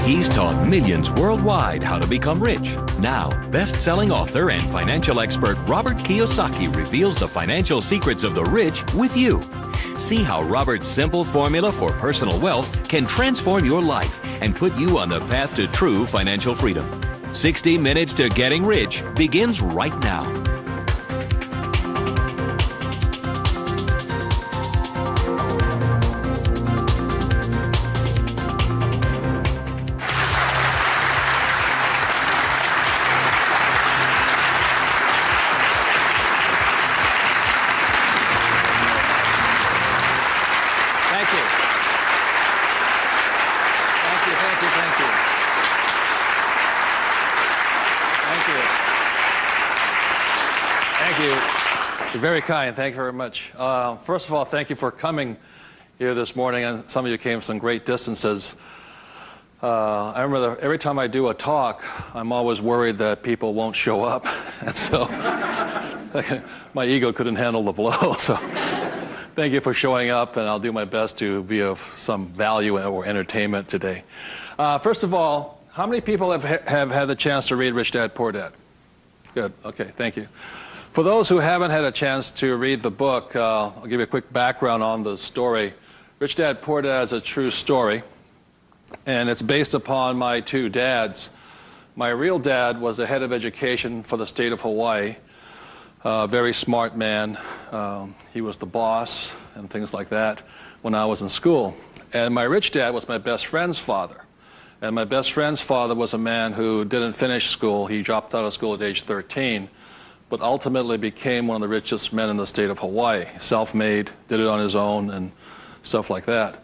He's taught millions worldwide how to become rich. Now, best-selling author and financial expert Robert Kiyosaki reveals the financial secrets of the rich with you. See how Robert's simple formula for personal wealth can transform your life and put you on the path to true financial freedom. 60 Minutes to Getting Rich begins right now. You're very kind. Thank you very much. First of all, thank you for coming here this morning. And some of you came from some great distances. I remember every time I do a talk, I'm always worried that people won't show up. And so my ego couldn't handle the blow. So thank you for showing up, and I'll do my best to be of some value or entertainment today. First of all, how many people have had the chance to read Rich Dad, Poor Dad? Good. Okay, thank you. For those who haven't had a chance to read the book, I'll give you a quick background on the story. Rich Dad, Poor Dad is a true story, and it's based upon my two dads. My real dad was the head of education for the state of Hawaii, a very smart man. He was the boss and things like that when I was in school. And my rich dad was my best friend's father. And my best friend's father was a man who didn't finish school. He dropped out of school at age 13. But ultimately became one of the richest men in the state of Hawaii. Self-made, did it on his own, and stuff like that.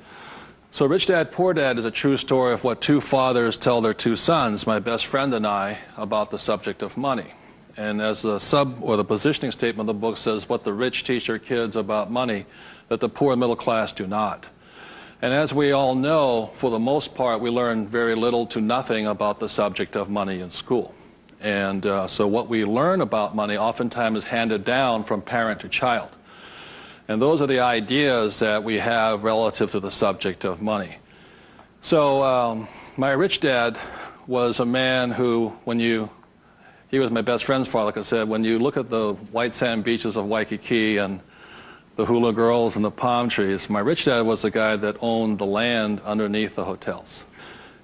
So Rich Dad, Poor Dad is a true story of what two fathers tell their two sons, my best friend and I, about the subject of money. And as the the positioning statement of the book says, what the rich teach their kids about money, that the poor and middle class do not. And as we all know, for the most part, we learn very little to nothing about the subject of money in school. And so what we learn about money oftentimes is handed down from parent to child. And those are the ideas that we have relative to the subject of money. So my rich dad was a man who, he was my best friend's father, like I said, when you look at the white sand beaches of Waikiki and the hula girls and the palm trees, my rich dad was the guy that owned the land underneath the hotels.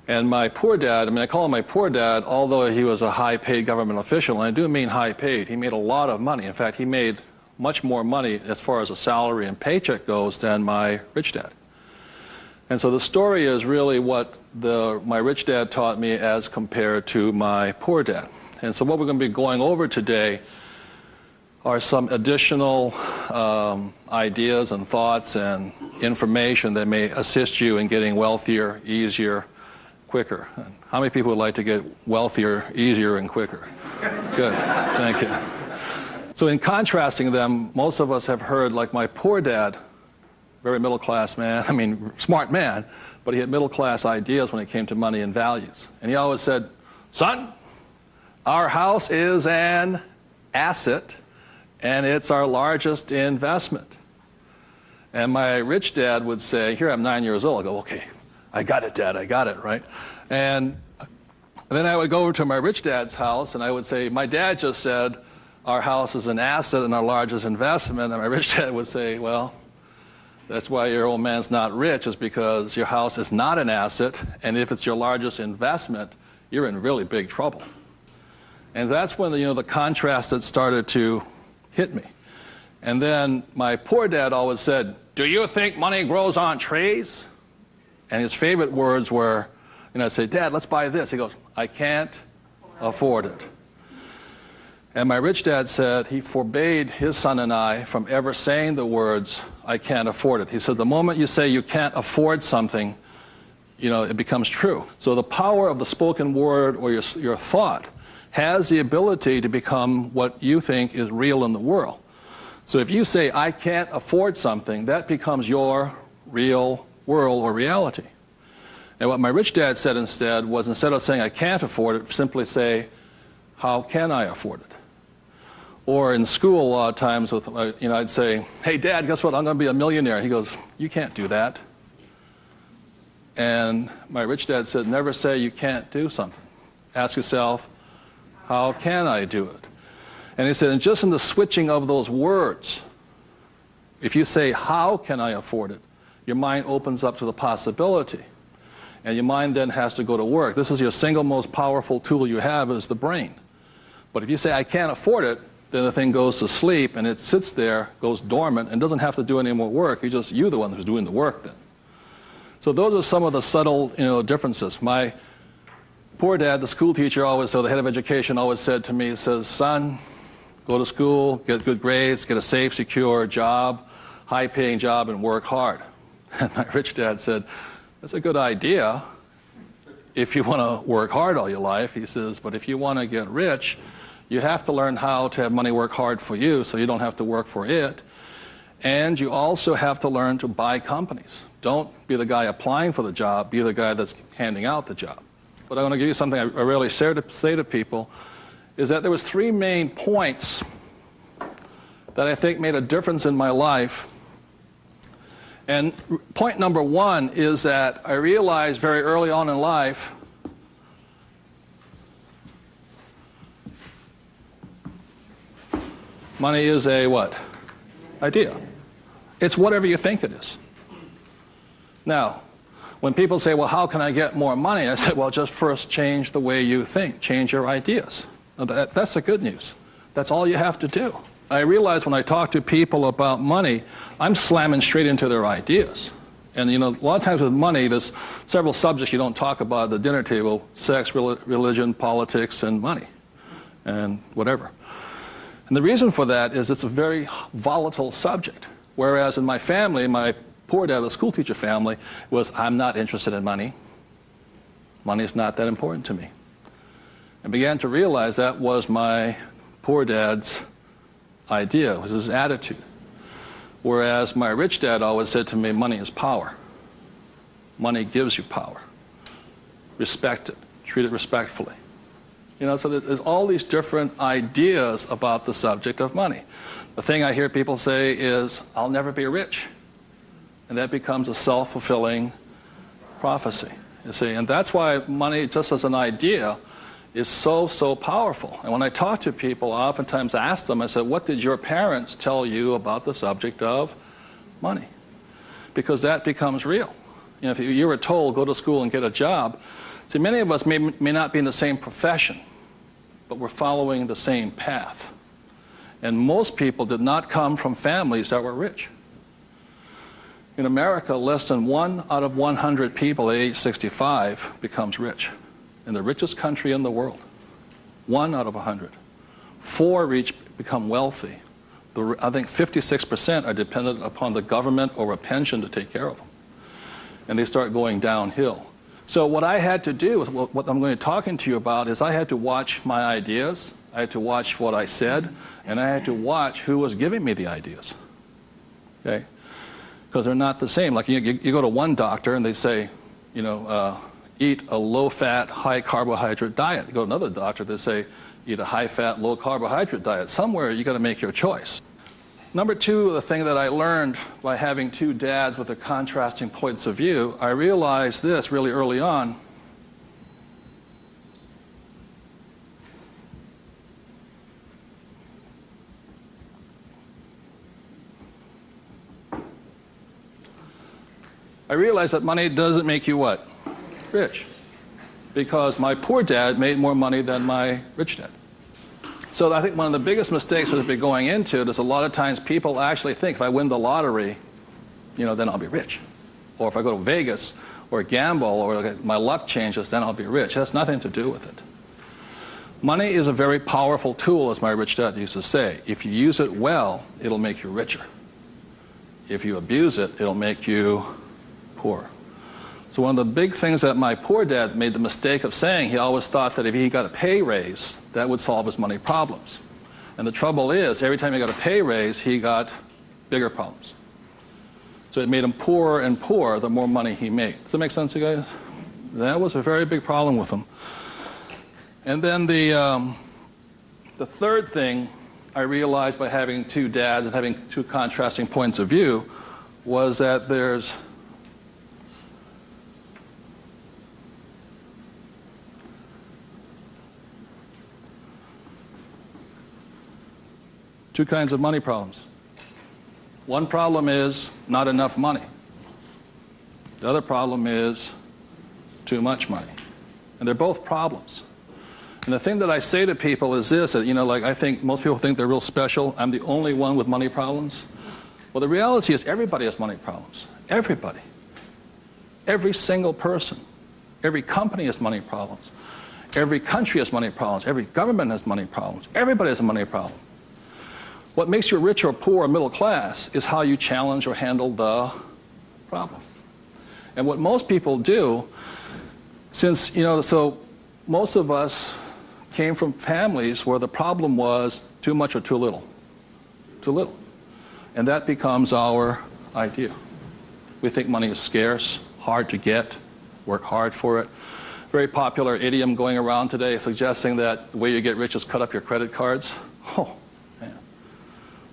And my poor dad, I call him my poor dad, although he was a high-paid government official, and I do mean high-paid. He made a lot of money. In fact, he made much more money as far as a salary and paycheck goes than my rich dad. And so the story is really what my rich dad taught me as compared to my poor dad. And so what we're going to be going over today are some additional ideas and thoughts and information that may assist you in getting wealthier, easier, quicker. How many people would like to get wealthier, easier, and quicker? Good, thank you. So in contrasting them, most of us have heard, like my poor dad, very middle-class man, smart man, but he had middle-class ideas when it came to money and values. And he always said, son, our house is an asset, and it's our largest investment. And my rich dad would say, here I'm 9 years old, I go, okay, I got it, Dad, I got it, right? And then I would go over to my rich dad's house, and I would say, my dad just said, our house is an asset and our largest investment. And my rich dad would say, well, that's why your old man's not rich, is because your house is not an asset, and if it's your largest investment, you're in really big trouble. And that's when the contrast that started to hit me. And then my poor dad always said, do you think money grows on trees? And his favorite words were, I'd say, Dad, let's buy this. He goes, I can't afford it. And my rich dad said he forbade his son and I from ever saying the words, I can't afford it. He said, the moment you say you can't afford something, it becomes true. So the power of the spoken word or your thought has the ability to become what you think is real in the world. So if you say, I can't afford something, that becomes your real world or reality. And what my rich dad said instead was, instead of saying I can't afford it, simply say, how can I afford it? Or in school a lot of times, I'd say, hey Dad, guess what, I'm going to be a millionaire. He goes, you can't do that. And my rich dad said, never say you can't do something. Ask yourself, how can I do it? And he said, and just in the switching of those words, if you say, how can I afford it, your mind opens up to the possibility. And your mind then has to go to work. This is your single most powerful tool you have is the brain. But if you say, I can't afford it, then the thing goes to sleep and it sits there, goes dormant, and doesn't have to do any more work. You're the one who's doing the work then. So those are some of the subtle, differences. My poor dad, the school teacher, the head of education, always said to me, he says, son, go to school, get good grades, get a safe, secure job, high-paying job, and work hard. And my rich dad said, that's a good idea if you want to work hard all your life. He says, but if you want to get rich, you have to learn how to have money work hard for you so you don't have to work for it. And you also have to learn to buy companies. Don't be the guy applying for the job, be the guy that's handing out the job. But I want to give you something I rarely say to people, is that there was 3 main points that I think made a difference in my life. And point number 1 is that I realized very early on in life money is a what? Idea. It's whatever you think it is. Now, when people say, well, how can I get more money? I say, well, just first change the way you think. Change your ideas. That's the good news. That's all you have to do. I realize when I talk to people about money, I'm slamming straight into their ideas. And a lot of times with money, there's several subjects you don't talk about at the dinner table: sex, religion, politics, and money, and whatever. And the reason for that is it's a very volatile subject. Whereas in my family, my poor dad, the school teacher family, was, I'm not interested in money. Money is not that important to me. I began to realize that was my poor dad's idea, it was his attitude. Whereas my rich dad always said to me, money is power. Money gives you power. Respect it. Treat it respectfully. So there's all these different ideas about the subject of money. The thing I hear people say is, I'll never be rich. And that becomes a self-fulfilling prophecy, you see. And that's why money, just as an idea, is so, so powerful. And when I talk to people, I oftentimes ask them, I said, what did your parents tell you about the subject of money? Because that becomes real. If you were told, go to school and get a job, see, many of us may not be in the same profession, but we're following the same path. And most people did not come from families that were rich. In America, less than 1 out of 100 people at age 65 becomes rich. In the richest country in the world. 1 out of 100. 4 become wealthy. I think 56% are dependent upon the government or a pension to take care of them. And they start going downhill. So what I had to do, what I'm going to be talking to you about, is I had to watch my ideas, I had to watch what I said, and I had to watch who was giving me the ideas. Okay? Because they're not the same. Like you go to one doctor and they say, eat a low-fat, high-carbohydrate diet. You go to another doctor, they say, eat a high-fat, low-carbohydrate diet. Somewhere you got to make your choice. Number 2, the thing that I learned by having 2 dads with their contrasting points of view, I realized this really early on. I realized that money doesn't make you what? Rich. Because my poor dad made more money than my rich dad. So I think one of the biggest mistakes we've been going into is a lot of times people actually think if I win the lottery, then I'll be rich. Or if I go to Vegas or gamble or my luck changes, then I'll be rich. It has nothing to do with it. Money is a very powerful tool, as my rich dad used to say. If you use it well, it'll make you richer. If you abuse it, it'll make you poor. So one of the big things that my poor dad made the mistake of saying, he always thought that if he got a pay raise, that would solve his money problems. And the trouble is, every time he got a pay raise, he got bigger problems. So it made him poorer and poorer the more money he made. Does that make sense, you guys? That was a very big problem with him. And then the third thing I realized by having 2 dads and having 2 contrasting points of view was that there's two kinds of money problems. One problem is not enough money. The other problem is too much money. And they're both problems. And the thing that I say to people is this, that, like I think most people think they're real special. I'm the only one with money problems. Well, the reality is everybody has money problems. Everybody. Every single person. Every company has money problems. Every country has money problems. Every government has money problems. Everybody has a money problem. What makes you rich or poor or middle class is how you challenge or handle the problem. And what most people do, since, so most of us came from families where the problem was too much or too little. Too little. And that becomes our idea. We think money is scarce, hard to get, work hard for it. Very popular idiom going around today suggesting that the way you get rich is cut up your credit cards. Oh, man.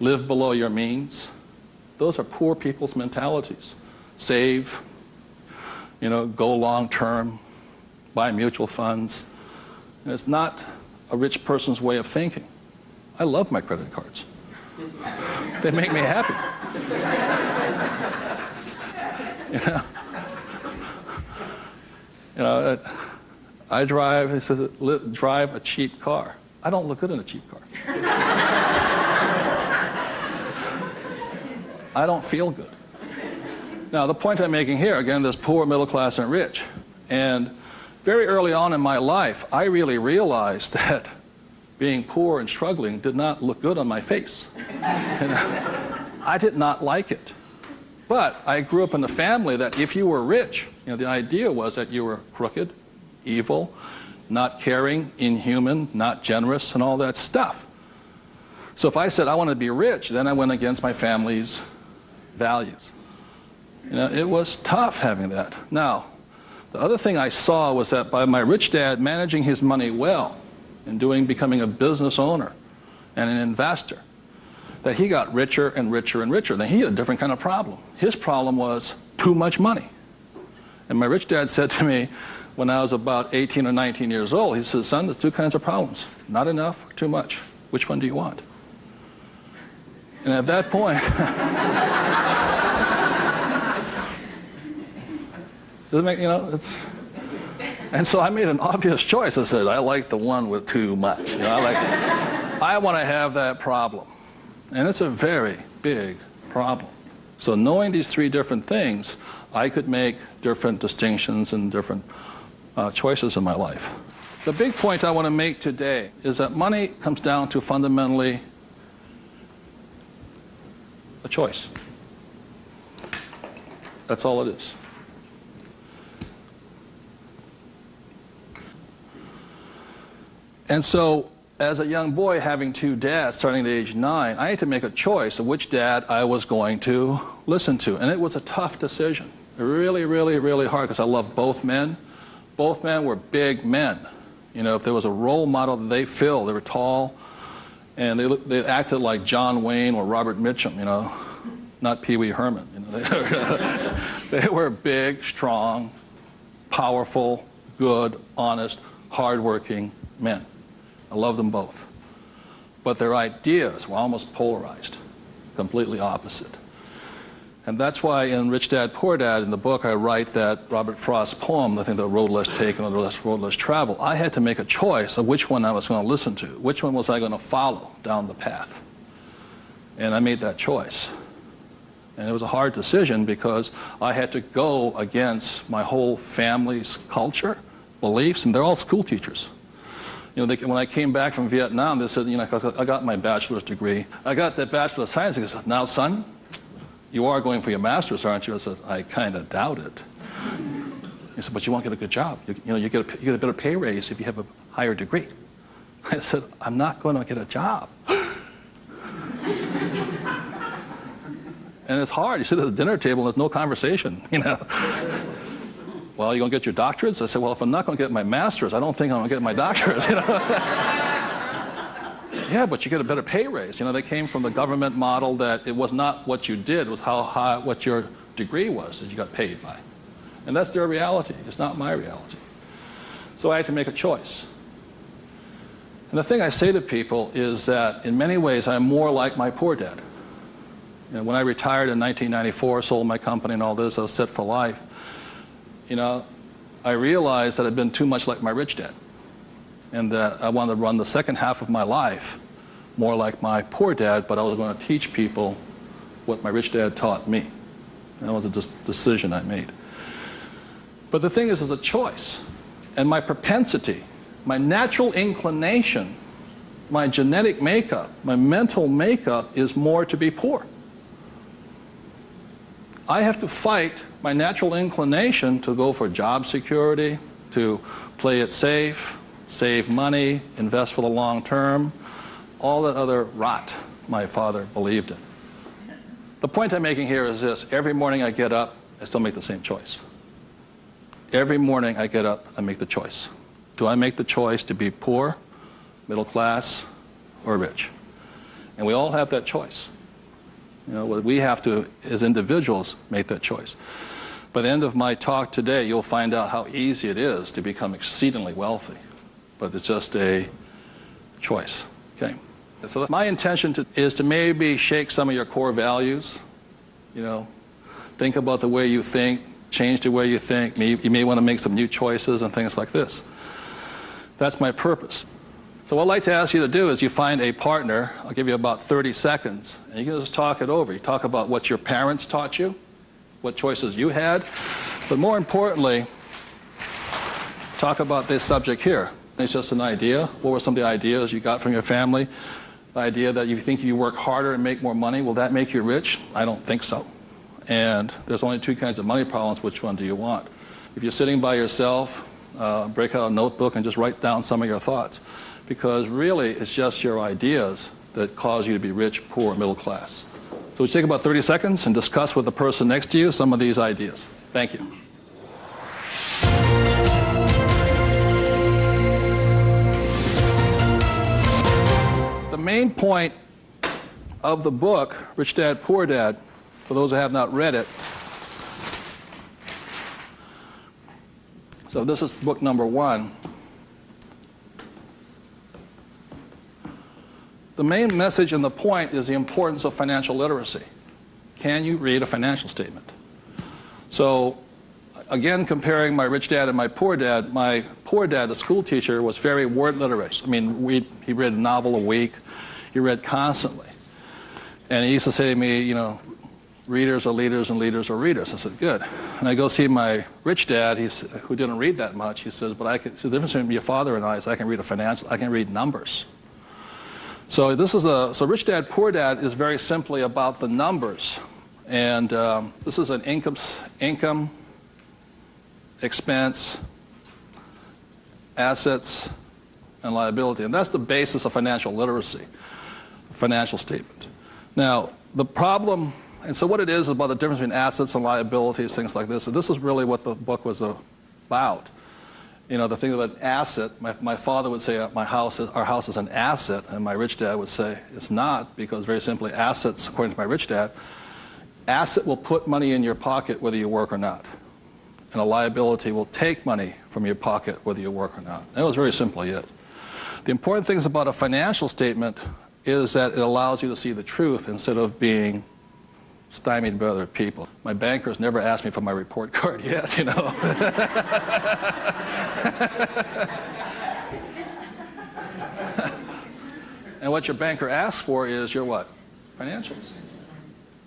Live below your means. Those are poor people's mentalities. Save, go long term, buy mutual funds. And it's not a rich person's way of thinking. I love my credit cards. They make me happy. I drive, he says, drive a cheap car. I don't look good in a cheap car. I don't feel good. Now, the point I'm making here, again, there's poor, middle class, and rich. And very early on in my life, I really realized that being poor and struggling did not look good on my face. I did not like it. But I grew up in a family that if you were rich, the idea was that you were crooked, evil, not caring, inhuman, not generous, and all that stuff. So if I said I want to be rich, then I went against my family's values. It was tough having that. Now, the other thing I saw was that by my rich dad managing his money well and becoming a business owner and an investor, that he got richer and richer and richer. Then he had a different kind of problem. His problem was too much money. And my rich dad said to me when I was about 18 or 19 years old, he said, son, there's two kinds of problems. Not enough or too much. Which one do you want? And at that point, and so I made an obvious choice. I said, I like the one with too much. I want to have that problem. And it's a very big problem. So knowing these three different things, I could make different distinctions and different choices in my life. The big point I want to make today is that money comes down to fundamentally a choice. That's all it is. And so, as a young boy having two dads starting at age 9, I had to make a choice of which dad I was going to listen to. And it was a tough decision. Really, really, really hard because I loved both men. Both men were big men. If there was a role model that they filled, they were tall, and they acted like John Wayne or Robert Mitchum, not Pee Wee Herman. They were big, strong, powerful, good, honest, hardworking men. I love them both. But their ideas were almost polarized, completely opposite. And that's why in Rich Dad, Poor Dad, in the book, I write that Robert Frost's poem, I think The Road Less Taken or The Road Less Traveled, I had to make a choice of which one I was going to listen to. Which one was I going to follow down the path? And I made that choice. And it was a hard decision because I had to go against my whole family's culture, beliefs, and they're all school teachers. When I came back from Vietnam, they said, I got my bachelor's degree. I got that Bachelor of Science. They said, now, son, you are going for your master's, aren't you? I said, I kind of doubt it. He said, but you won't get a good job. You get a better pay raise if you have a higher degree. I said, I'm not going to get a job. And it's hard. You sit at the dinner table and there's no conversation, Well, you going to get your doctorates? I said, well, if I'm not going to get my master's, I don't think I'm going to get my doctorates. Yeah, but you get a better pay raise. They came from the government model that it was not what you did, it was how high, what your degree was that you got paid by. And that's their reality. It's not my reality. So I had to make a choice. And the thing I say to people is that in many ways I'm more like my poor dad. You know, when I retired in 1994, sold my company and all this, I was set for life. You know, I realized that I'd been too much like my rich dad, and that I wanted to run the second half of my life more like my poor dad, but I was going to teach people what my rich dad taught me. And that was a decision I made. But the thing is, it's a choice. And my propensity, my natural inclination, my genetic makeup, my mental makeup is more to be poor. I have to fight my natural inclination to go for job security, to play it safe, save money, invest for the long term, all that other rot my father believed in. The point I'm making here is this: every morning I get up, I still make the same choice. Every morning I get up, I make the choice. Do I make the choice to be poor, middle class, or rich? And we all have that choice. You know, we have to, as individuals, make that choice. By the end of my talk today, you'll find out how easy it is to become exceedingly wealthy. But it's just a choice. Okay? So my intention is to maybe shake some of your core values. You know, think about the way you think, change the way you think. You may want to make some new choices and things like this. That's my purpose. So what I'd like to ask you to do is you find a partner. I'll give you about 30 seconds, and you can just talk it over. You talk about what your parents taught you, what choices you had, but more importantly, talk about this subject here. It's just an idea. What were some of the ideas you got from your family? The idea that you think you work harder and make more money, will that make you rich? I don't think so. And there's only two kinds of money problems. Which one do you want? If you're sitting by yourself, break out a notebook and just write down some of your thoughts. Because really, it's just your ideas that cause you to be rich, poor, middle class. So we take about 30 seconds and discuss with the person next to you some of these ideas. Thank you. The main point of the book, Rich Dad, Poor Dad, for those who have not read it, so this is book number 1. The main message and the point is the importance of financial literacy. Can you read a financial statement? So, again, comparing my rich dad and my poor dad, the school teacher, was very word literate. I mean, he read a novel a week. He read constantly. And he used to say to me, you know, readers are leaders and leaders are readers. I said, good. And I go see my rich dad, who didn't read that much. He says, but the difference between your father and I is I can read numbers. So so Rich Dad, Poor Dad is very simply about the numbers. And this is an income, expense, assets, and liability. And that's the basis of financial literacy, a financial statement. Now, the problem, and so what it is about the difference between assets and liabilities, things like this, and this is really what the book was about. You know, the thing about an asset, my father would say our house is an asset, and my rich dad would say it's not, because very simply assets, according to my rich dad, asset will put money in your pocket whether you work or not. And a liability will take money from your pocket whether you work or not. That was very simply it. The important things about a financial statement is that it allows you to see the truth instead of being stymied by other people. My bankers never asked me for my report card yet, you know. And what your banker asks for is your what? Financials.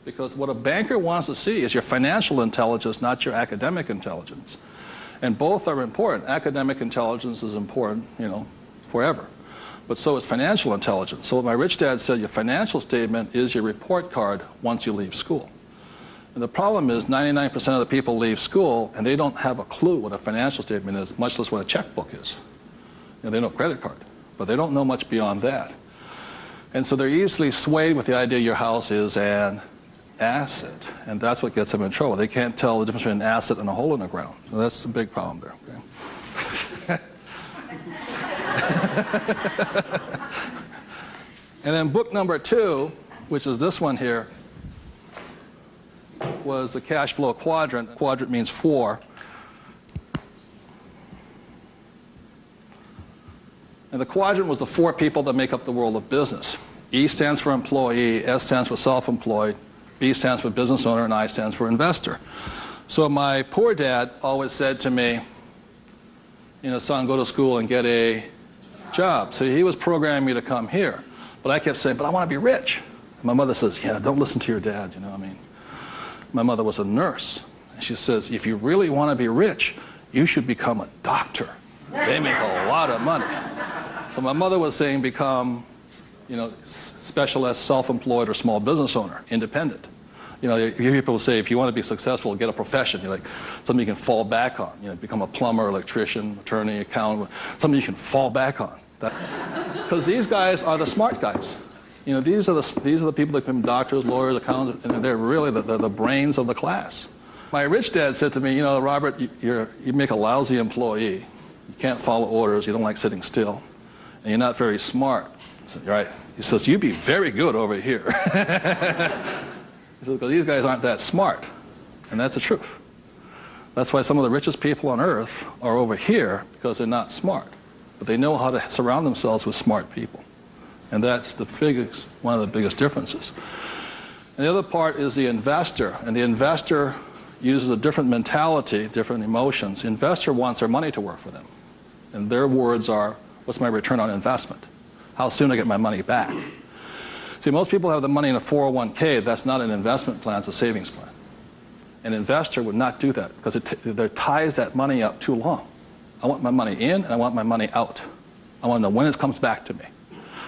Because what a banker wants to see is your financial intelligence, not your academic intelligence. And both are important. Academic intelligence is important, you know, forever. But so is financial intelligence. So what my rich dad said, your financial statement is your report card once you leave school. And the problem is 99% of the people leave school and they don't have a clue what a financial statement is, much less what a checkbook is. You know, they know credit card, but they don't know much beyond that. And so they're easily swayed with the idea your house is an asset. And that's what gets them in trouble. They can't tell the difference between an asset and a hole in the ground. So that's a big problem there. Okay? And then book number 2, which is this one here, was the cash flow quadrant. Quadrant means 4. And the quadrant was the 4 people that make up the world of business. E stands for employee, S stands for self-employed, B stands for business owner, and I stands for investor. So my poor dad always said to me, son, go to school and get a job. So he was programming me to come here. But I kept saying, but I want to be rich. And my mother says, yeah, don't listen to your dad, My mother was a nurse. And she says, if you really want to be rich, you should become a doctor. They make a lot of money. So my mother was saying become, specialist, self-employed, or small business owner, independent. You hear people say, if you want to be successful, get a profession. Something you can fall back on. Become a plumber, electrician, attorney, accountant, something you can fall back on. Because these guys are the smart guys. These are the people that become doctors, lawyers, accountants, and they're really the brains of the class. My rich dad said to me, Robert, you make a lousy employee. You can't follow orders. You don't like sitting still. And you're not very smart. I said, right. He says, you'd be very good over here. He says, because these guys aren't that smart. And that's the truth. That's why some of the richest people on earth are over here, because they're not smart. But they know how to surround themselves with smart people. And that's one of the biggest differences. And the other part is the investor. And the investor uses a different mentality, different emotions. The investor wants their money to work for them. And their words are, what's my return on investment? How soon do I get my money back? See, most people have the money in a 401k. That's not an investment plan, it's a savings plan. An investor would not do that because it ties that money up too long. I want my money in and I want my money out. I want to know when it comes back to me.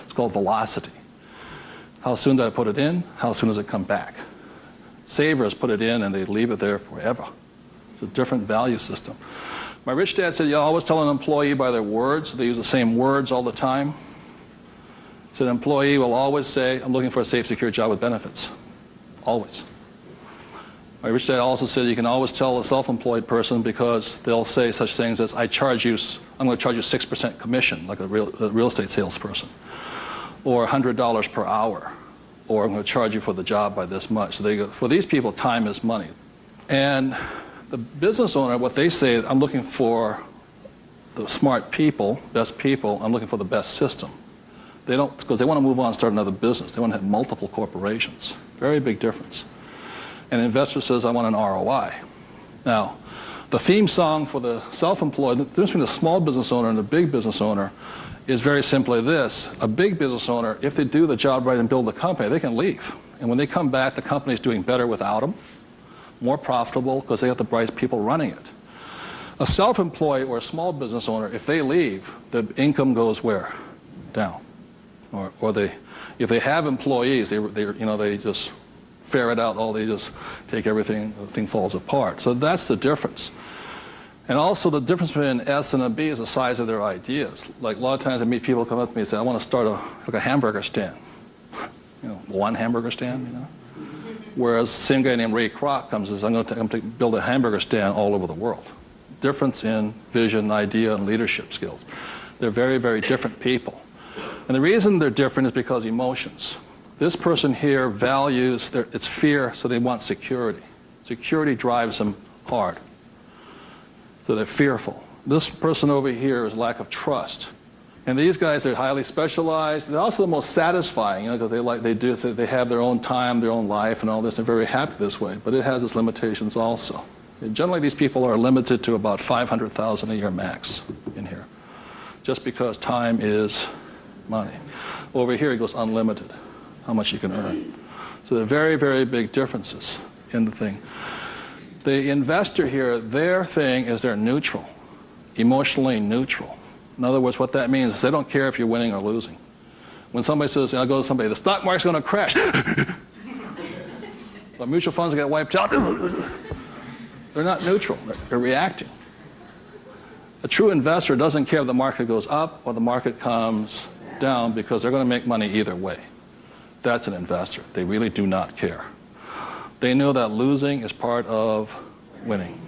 It's called velocity. How soon do I put it in? How soon does it come back? Savers put it in and they leave it there forever. It's a different value system. My rich dad said, you always tell an employee by their words. They use the same words all the time. He said, an employee will always say, I'm looking for a safe, secure job with benefits. Always. My rich dad also said you can always tell a self-employed person because they'll say such things as, I'm going to charge you 6% commission, like a real estate salesperson, or $100 per hour, or I'm going to charge you for the job by this much. So they go, for these people, time is money. And the business owner, what they say, I'm looking for the smart people, best people, I'm looking for the best system. They don't, because they want to move on and start another business. They want to have multiple corporations. Very big difference. And an investor says, I want an ROI. Now, the theme song for the self-employed, the difference between the small business owner and the big business owner is very simply this. A big business owner, if they do the job right and build a company, they can leave. And when they come back, the company's doing better without them, more profitable because they have the right people running it. A self-employed or a small business owner, if they leave, the income goes where? Down. Or if they have employees, they just ferret out they just take everything, the thing falls apart. So that's the difference. And also the difference between an S and a B is the size of their ideas. Like a lot of times I meet people come up to me and say, I want to start a hamburger stand. One hamburger stand, Whereas the same guy named Ray Kroc comes and says, I'm going to build a hamburger stand all over the world. Difference in vision, idea, and leadership skills. They're very, very different people. And the reason they're different is because emotions. This person here values, it's fear, so they want security. Security drives them hard. So they're fearful. This person over here is lack of trust. And these guys, they're highly specialized. They're also the most satisfying, because they have their own time, their own life, and all this. They're very happy this way, but it has its limitations also. And generally, these people are limited to about $500,000 a year max in here, just because time is money. Over here, it goes unlimited, how much you can earn. So there are very, very big differences in the thing. The investor here, their thing is they're neutral, emotionally neutral. In other words, what that means is they don't care if you're winning or losing. When somebody says, I go to somebody, the stock market's going to crash. The mutual funds get wiped out. They're not neutral. They're reacting. A true investor doesn't care if the market goes up or the market comes down because they're going to make money either way. That's an investor. They really do not care. They know that losing is part of winning.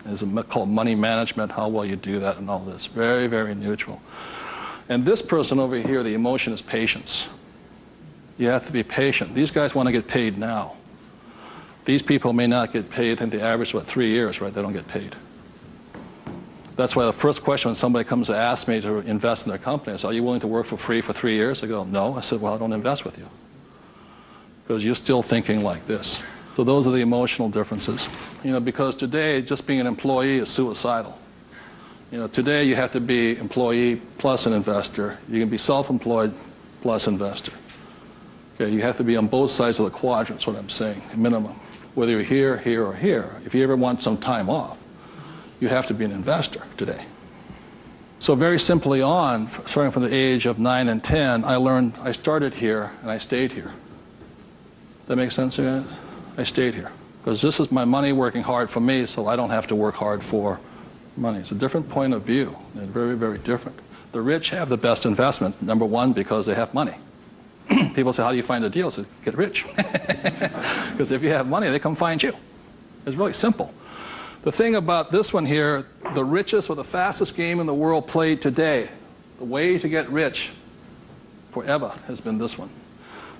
It's called money management, how well you do that and all this. Very, very neutral. And this person over here, the emotion is patience. You have to be patient. These guys want to get paid now. These people may not get paid. I think the average is, 3 years, right? They don't get paid. That's why the first question when somebody comes to ask me to invest in their company is, are you willing to work for free for 3 years? I go, no. I said, well, I don't invest with you. Because you're still thinking like this. So those are the emotional differences. Because today, just being an employee is suicidal. Today you have to be employee plus an investor. You can be self-employed plus investor. Okay, you have to be on both sides of the quadrant, is what I'm saying, minimum. Whether you're here, here, or here. If you ever want some time off, you have to be an investor today. So very simply on, starting from the age of 9 and 10, I started here and I stayed here. That makes sense, guys? I stayed here. Because this is my money working hard for me, so I don't have to work hard for money. It's a different point of view. They're very, very different. The rich have the best investments, number one, because they have money. People say, how do you find a deal? I say, get rich. Because if you have money, they come find you. It's really simple. The thing about this one here, the richest or the fastest game in the world played today, the way to get rich forever has been this one.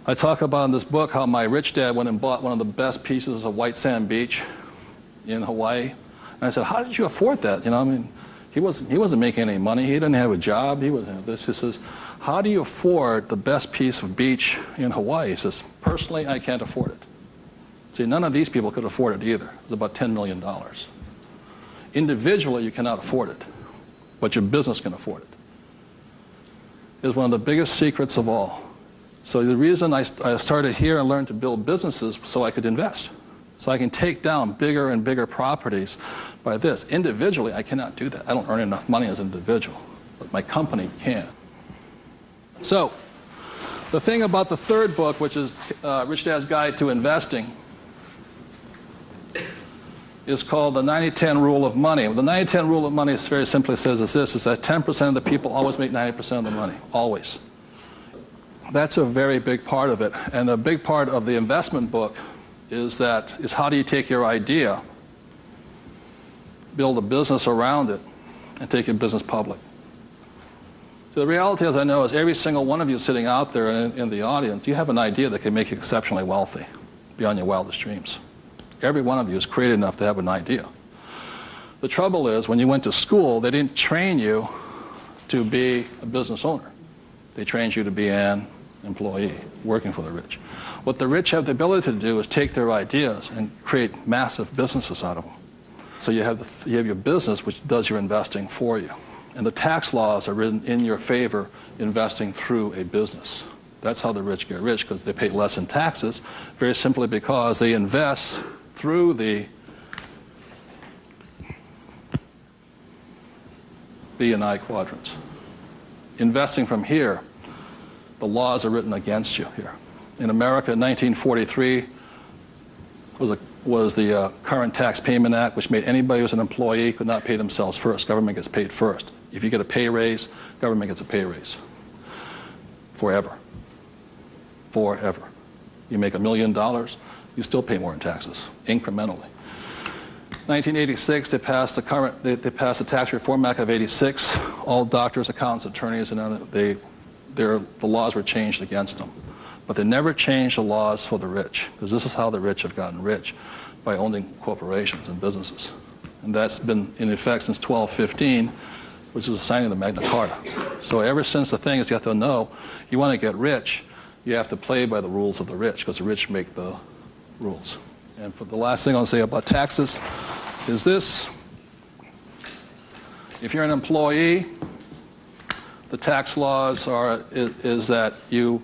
I talk about in this book how my rich dad went and bought one of the best pieces of white sand beach in Hawaii. And I said, how did you afford that? He wasn't making any money. He didn't have a job. He wasn't this. He says, how do you afford the best piece of beach in Hawaii? He says, personally, I can't afford it. See, none of these people could afford it either. It was about $10 million. Individually, you cannot afford it, but your business can afford it. It's one of the biggest secrets of all. So the reason I started here and learned to build businesses so I could invest. So I can take down bigger and bigger properties by this. Individually, I cannot do that. I don't earn enough money as an individual, but my company can. So the thing about the third book, which is Rich Dad's Guide to Investing, is called the 90-10 rule of money. The 90-10 rule of money is very simply says is this, is that 10% of the people always make 90% of the money, always. That's a very big part of it. And a big part of the investment book is how do you take your idea, build a business around it, and take your business public. So the reality, as I know, is every single one of you sitting out there in the audience, you have an idea that can make you exceptionally wealthy beyond your wildest dreams. Every one of you is creative enough to have an idea. The trouble is, when you went to school, they didn't train you to be a business owner. They trained you to be an employee, working for the rich. What the rich have the ability to do is take their ideas and create massive businesses out of them. So you have your business, which does your investing for you. And the tax laws are written in your favor, investing through a business. That's how the rich get rich, because they pay less in taxes, very simply because they invest through the B and I quadrants. Investing from here, the laws are written against you here. In America, 1943 was the Current Tax Payment Act, which made anybody who was an employee could not pay themselves first. Government gets paid first. If you get a pay raise, government gets a pay raise. Forever. Forever. You make $1 million, you still pay more in taxes, incrementally. 1986, they passed the Tax Reform Act of '86. All doctors, accountants, attorneys, and the laws were changed against them. But they never changed the laws for the rich, because this is how the rich have gotten rich, by owning corporations and businesses. And that's been in effect since 1215, which is the signing of the Magna Carta. So ever since the thing is, you have to know, you want to get rich, you have to play by the rules of the rich, because the rich make the rules. And for the last thing I'll say about taxes is this. If you're an employee, the tax laws is that your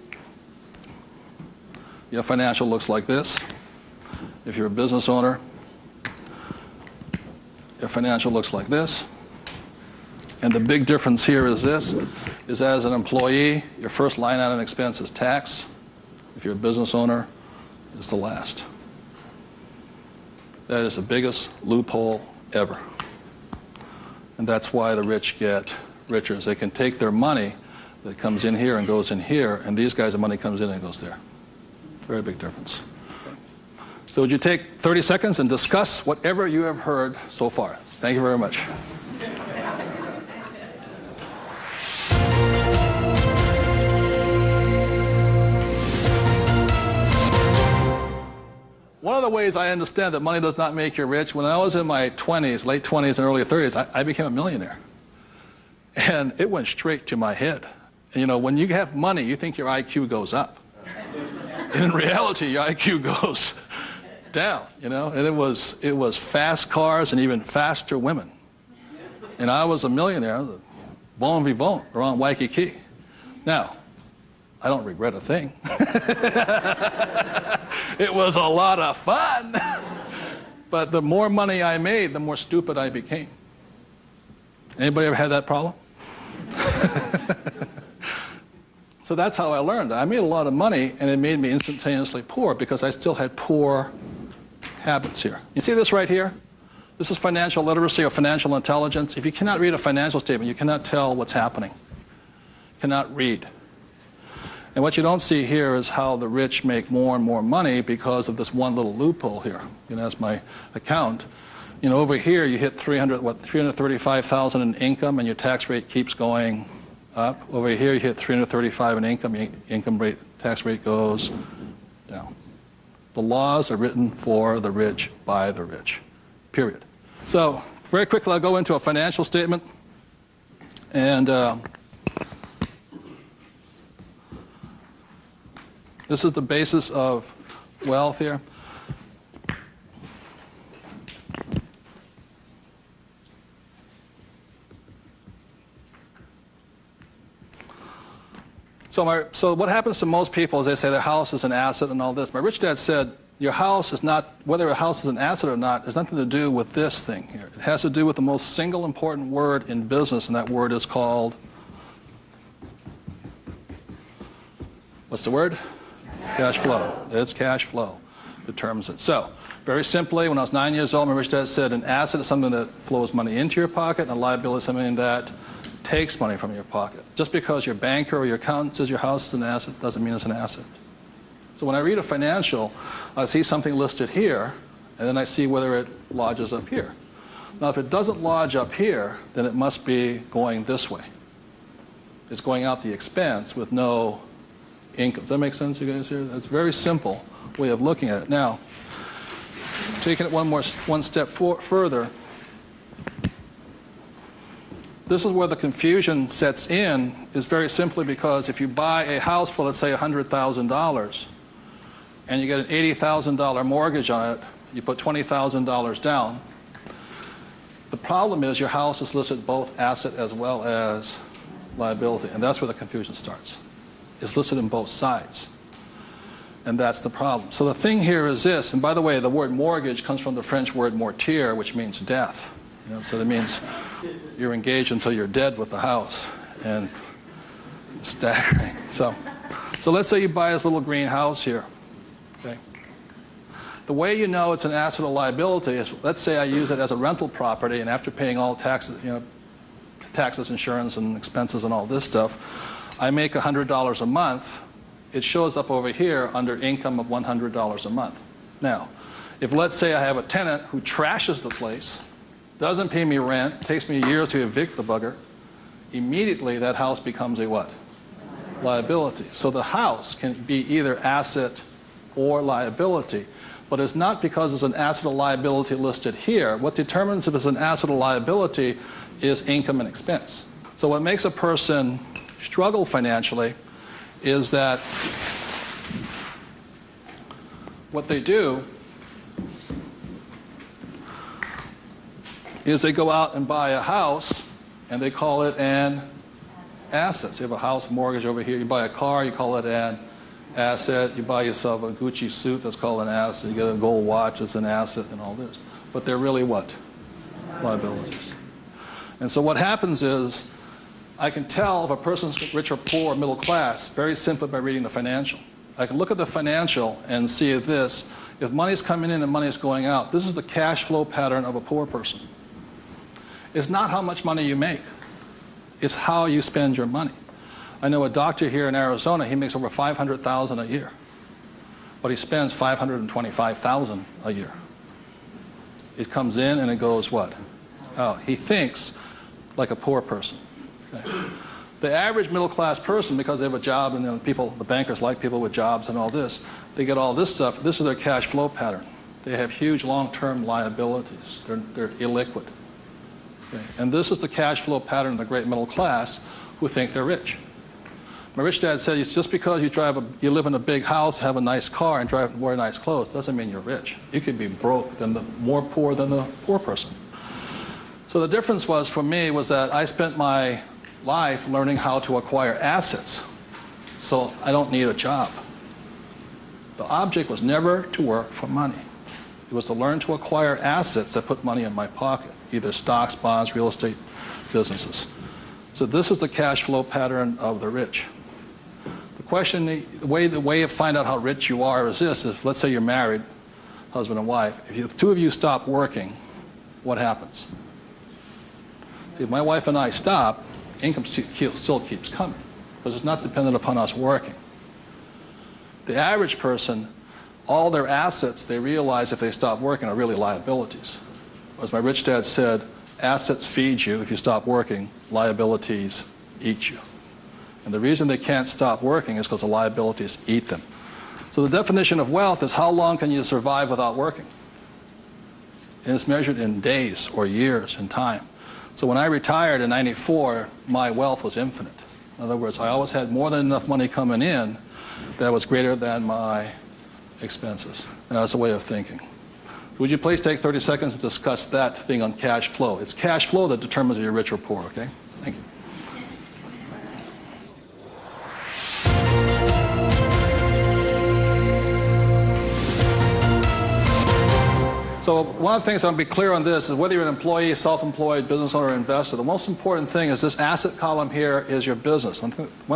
financial looks like this. If you're a business owner, your financial looks like this. And the big difference here is this, is as an employee, your first line item expense is tax. If you're a business owner, it's the last. That is the biggest loophole ever. And that's why the rich get richer. Is they can take their money that comes in here and goes in here, and these guys, the money comes in and goes there. Very big difference. Okay. So would you take 30 seconds and discuss whatever you have heard so far? Thank you very much. One of of the ways I understand that money does not make you rich, when I was in my 20s, late 20s and early 30s, I became a millionaire. And it went straight to my head. And, you know, when you have money, you think your IQ goes up. And in reality, your IQ goes down, you know. And it was fast cars and even faster women. And I was a millionaire. I was a bon vivant around Waikiki. Now, I don't regret a thing. It was a lot of fun. But the more money I made, the more stupid I became. Anybody ever had that problem? So that's how I learned. I made a lot of money, and it made me instantaneously poor because I still had poor habits here. You see this right here? This is financial literacy or financial intelligence. If you cannot read a financial statement, you cannot tell what's happening. You cannot read. And what you don't see here is how the rich make more and more money because of this one little loophole here. You know, that's my account. You know, over here you hit 335,000 in income, and your tax rate keeps going up. Over here you hit 335 in income, your income rate, tax rate goes down. The laws are written for the rich by the rich, period. So very quickly I'll go into a financial statement, and this is the basis of wealth here. So what happens to most people is they say their house is an asset and all this. My rich dad said, your house is not, whether a house is an asset or not, has nothing to do with this thing here. It has to do with the most single important word in business, and that word is called, what's the word? Cash flow. It's cash flow determines it. So, very simply, when I was 9 years old, my rich dad said an asset is something that flows money into your pocket, and a liability is something that takes money from your pocket. Just because your banker or your accountant says your house is an asset doesn't mean it's an asset. So when I read a financial, I see something listed here, and then I see whether it lodges up here. Now, if it doesn't lodge up here, then it must be going this way. It's going out the expense with no income. Does that make sense, you guys here? That's a very simple way of looking at it. Now, taking it one step further, this is where the confusion sets in, is very simply because if you buy a house for, let's say, $100,000, and you get an $80,000 mortgage on it, you put $20,000 down, the problem is your house is listed both asset as well as liability, and that's where the confusion starts. It's listed in both sides, and that's the problem. So the thing here is this, and by the way, the word mortgage comes from the French word mortier, which means death. You know, so that means you're engaged until you're dead with the house, and it's staggering. So let's say you buy this little green house here. Okay. The way you know it's an asset or liability is, let's say I use it as a rental property, and after paying all taxes, you know, taxes, insurance, and expenses, and all this stuff, I make $100 a month. It shows up over here under income of $100 a month. Now, if let's say I have a tenant who trashes the place, doesn't pay me rent, takes me a year to evict the bugger, immediately that house becomes a what? Liability. So the house can be either asset or liability, but it's not because it's an asset or liability listed here. What determines if it's an asset or liability is income and expense. So what makes a person struggle financially is that what they do is they go out and buy a house, and they call it an asset. So you have a house mortgage over here. You buy a car, you call it an asset. You buy yourself a Gucci suit, that's called an asset. You get a gold watch, it's an asset, and all this. But they're really what? Liabilities. And so what happens is, I can tell if a person's rich or poor or middle class very simply by reading the financial. I can look at the financial and see this. If money's coming in and money's going out, this is the cash flow pattern of a poor person. It's not how much money you make. It's how you spend your money. I know a doctor here in Arizona, he makes over $500,000 a year. But he spends $525,000 a year. It comes in and it goes what? Oh, he thinks like a poor person. Okay. The average middle class person, because they have a job, and the bankers like people with jobs and all this, they get all this stuff. This is their cash flow pattern. They have huge long-term liabilities. They're illiquid. Okay? And this is the cash flow pattern of the great middle class who think they're rich. My rich dad said, it's just because you live in a big house, have a nice car, and wear nice clothes, doesn't mean you're rich. You could be broke, more poor than the poor person. So the difference for me was that I spent my life learning how to acquire assets, so I don't need a job. The object was never to work for money. It was to learn to acquire assets that put money in my pocket, either stocks, bonds, real estate, businesses. So this is the cash flow pattern of the rich. The way to find out how rich you are is this: let's say you're married, husband and wife. If the two of you stop working, what happens? See, if my wife and I stop, income still keeps coming, because it's not dependent upon us working. The average person, all their assets, they realize if they stop working, are really liabilities. As my rich dad said, assets feed you if you stop working, liabilities eat you. And the reason they can't stop working is because the liabilities eat them. So the definition of wealth is how long can you survive without working? And it's measured in days or years in time. So when I retired in '94, my wealth was infinite. In other words, I always had more than enough money coming in that was greater than my expenses. And that's a way of thinking. Would you please take 30 seconds to discuss that thing on cash flow? It's cash flow that determines if you're rich or poor, okay? Thank you. So one of the things I want to be clear on this is whether you're an employee, self-employed, business owner, or investor, the most important thing is this asset column here is your business. One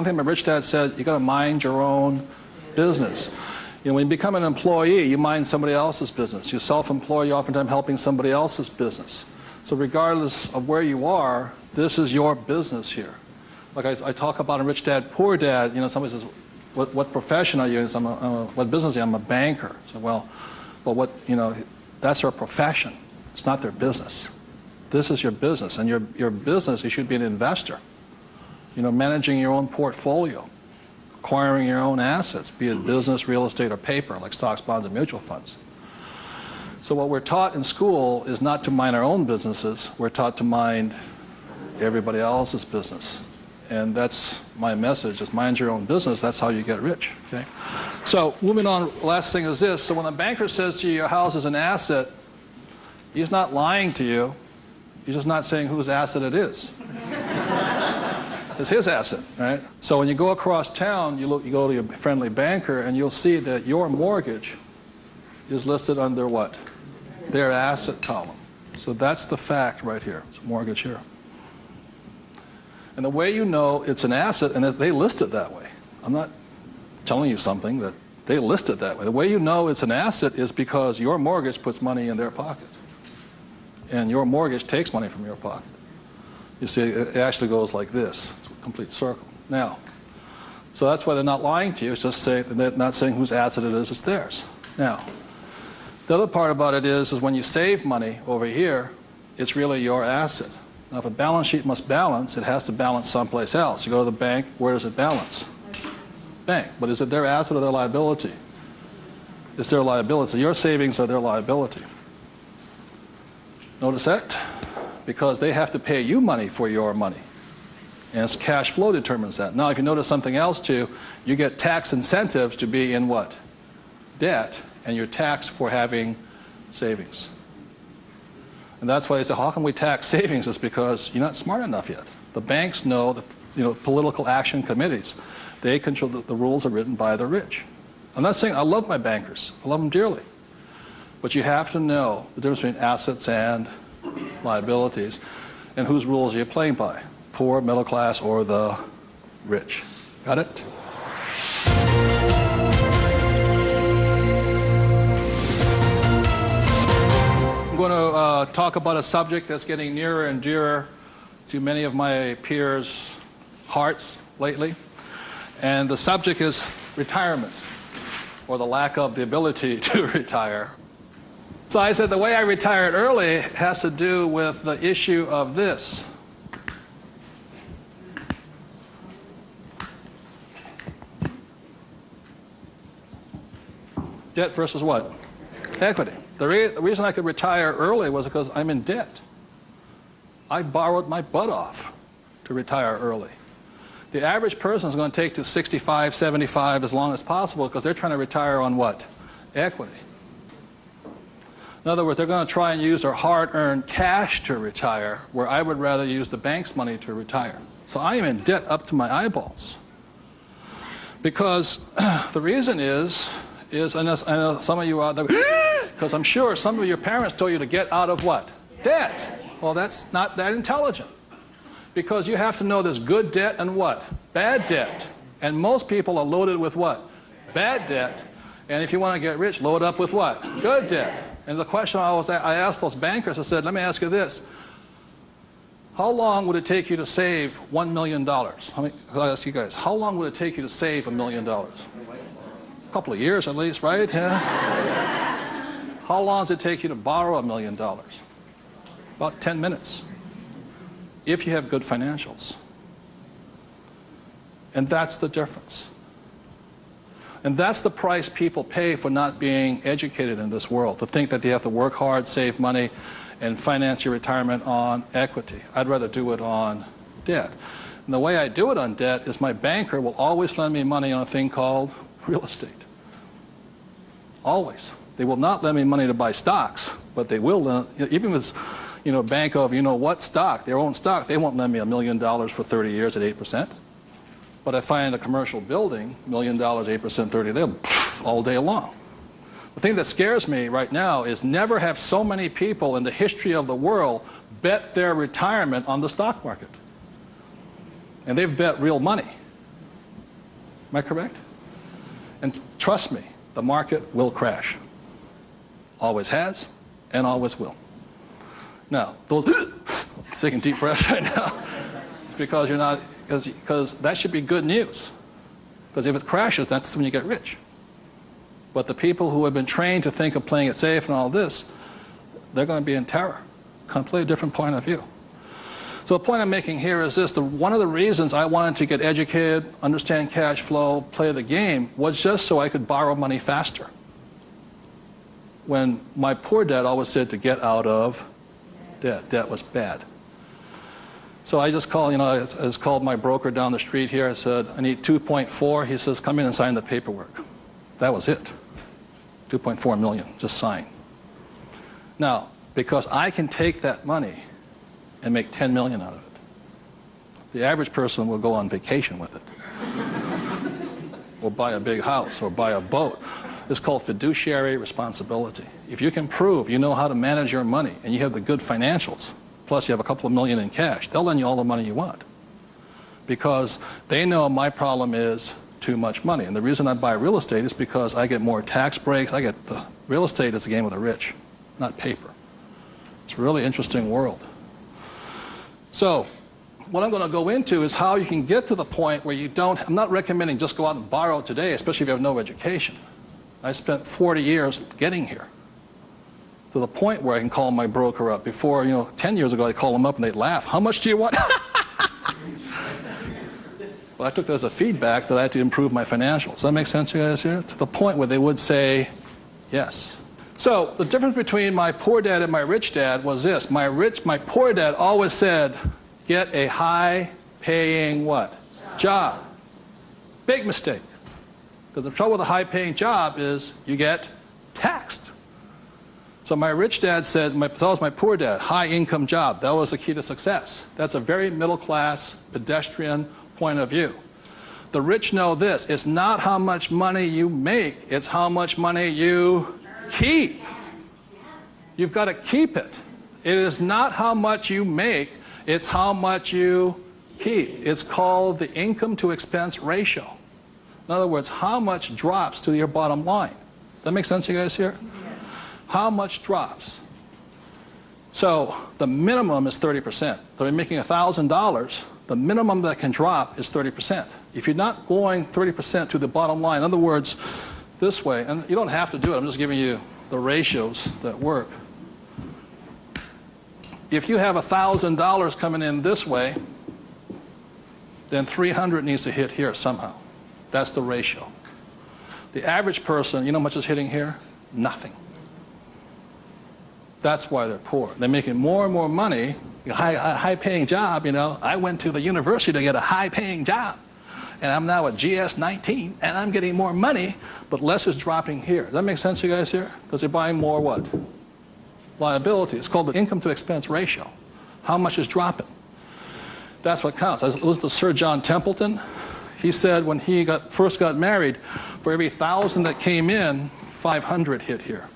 thing my rich dad said, you got to mind your own business. You know, when you become an employee, you mind somebody else's business. You're self-employed, you're oftentimes helping somebody else's business. So regardless of where you are, this is your business here. Like I talk about a rich dad, poor dad, you know, somebody says, what profession are you in? What business are you? I'm a banker. So, well, what, you know, that's their profession. It's not their business. This is your business. And your business, you should be an investor. You know, managing your own portfolio, acquiring your own assets, be it business, real estate, or paper, like stocks, bonds, and mutual funds. So what we're taught in school is not to mind our own businesses. We're taught to mind everybody else's business. And that's my message, is mind your own business. That's how you get rich, okay? So moving on, last thing is this. So when a banker says to you your house is an asset, he's not lying to you. He's just not saying whose asset it is. It's his asset, right? So when you go across town, you go to your friendly banker, and you'll see that your mortgage is listed under what? Their asset column. So that's the fact right here. It's a mortgage here. And the way you know it's an asset, and they list it that way. I'm not telling you something, that they list it that way. The way you know it's an asset is because your mortgage puts money in their pocket. And your mortgage takes money from your pocket. You see, it actually goes like this. It's a complete circle. Now, so that's why they're not lying to you. It's just they're not saying whose asset it is, it's theirs. Now, the other part about it is when you save money over here, it's really your asset. Now, if a balance sheet must balance, it has to balance someplace else. You go to the bank, where does it balance? Bank. But is it their asset or their liability? It's their liability. So your savings are their liability. Notice that? Because they have to pay you money for your money. And it's cash flow determines that. Now, if you notice something else too, you get tax incentives to be in what? Debt, and you're taxed for having savings. And that's why they say, how can we tax savings? It's because you're not smart enough yet. The banks know, political action committees, they control, the rules are written by the rich. I'm not saying I love my bankers. I love them dearly. But you have to know the difference between assets and liabilities, and whose rules are you playing by? Poor, middle class, or the rich? Got it? I'm going to talk about a subject that's getting nearer and dearer to many of my peers' hearts lately. And the subject is retirement, or the lack of the ability to retire. So I said the way I retired early has to do with the issue of this. Debt versus what? Equity. The reason I could retire early was because I'm in debt. I borrowed my butt off to retire early. The average person is going to take to 65, 75 as long as possible because they're trying to retire on what? Equity. In other words, they're going to try and use their hard-earned cash to retire, where I would rather use the bank's money to retire. So I am in debt up to my eyeballs. Because the reason is I know some of you out there, because I'm sure some of your parents told you to get out of what? Debt. Well, that's not that intelligent. Because you have to know there's good debt and what? Bad debt. And most people are loaded with what? Bad debt. And if you want to get rich, load up with what? Good debt. And the question I asked those bankers, I said, let me ask you this. How long would it take you to save $1 million? I'll ask you guys, how long would it take you to save $1 million? A couple of years at least, right? Yeah. How long does it take you to borrow $1 million? About 10 minutes. If you have good financials. And that's the difference. And that's the price people pay for not being educated in this world, to think that they have to work hard, save money, and finance your retirement on equity. I'd rather do it on debt. And the way I do it on debt is my banker will always lend me money on a thing called real estate. Always. They will not lend me money to buy stocks, but they will lend, even if it's bank of what stock, their own stock, they won't lend me $1 million for 30 years at 8%. But I find a commercial building, $1 million, 8%, 30, they'll all day long. The thing that scares me right now is never have so many people in the history of the world bet their retirement on the stock market. And they've bet real money. Am I correct? And trust me, the market will crash. Always has and always will. Now, those taking deep breaths right now, it's because you're not, because that should be good news. Because if it crashes, that's when you get rich. But the people who have been trained to think of playing it safe and all this, they're going to be in terror. Completely different point of view. So the point I'm making here is this: one of the reasons I wanted to get educated, understand cash flow, play the game, was just so I could borrow money faster. When my poor dad always said to get out of debt. Debt was bad. So I just called, I just called my broker down the street here. I said, I need 2.4. He says, come in and sign the paperwork. That was it. 2.4 million, just sign. Now, because I can take that money and make 10 million out of it. The average person will go on vacation with it. Or buy a big house, or buy a boat. It's called fiduciary responsibility. If you can prove you know how to manage your money and you have the good financials, plus you have a couple of million in cash, they'll lend you all the money you want. Because they know my problem is too much money. And the reason I buy real estate is because I get more tax breaks. Real estate is a game of the rich, not paper. It's a really interesting world. So what I'm going to go into is how you can get to the point where you don't, I'm not recommending just go out and borrow today, especially if you have no education. I spent 40 years getting here to the point where I can call my broker up. Before, 10 years ago, I'd call them up and they'd laugh. How much do you want? Well, I took that as a feedback that I had to improve my financials. Does that make sense to you guys here? To the point where they would say yes. So the difference between my poor dad and my rich dad was this. My poor dad always said, get a high-paying what? Job. Big mistake. Because the trouble with a high-paying job is you get taxed. So my rich dad said, so was my poor dad, high-income job. That was the key to success. That's a very middle-class, pedestrian point of view. The rich know this. It's not how much money you make. It's how much money you keep. You've got to keep it. It is not how much you make. It's how much you keep. It's called the income to expense ratio. In other words, how much drops to your bottom line. Does that make sense to you guys here? How much drops? So the minimum is 30%. So if you're making $1,000, the minimum that can drop is 30%. If you're not going 30% to the bottom line, in other words, this way, and you don't have to do it, I'm just giving you the ratios that work. If you have $1,000 coming in this way, then 300 needs to hit here somehow. That's the ratio. The average person, you know how much is hitting here? Nothing. That's why they're poor. They're making more and more money, a high-paying job, you know. I went to the university to get a high-paying job, and I'm now at GS-19, and I'm getting more money, but less is dropping here. Does that make sense to you guys here? Because they're buying more what? Liability. It's called the income-to-expense ratio. How much is dropping? That's what counts. I listened to Sir John Templeton. He said when he first got married, for every 1,000 that came in, 500 hit here.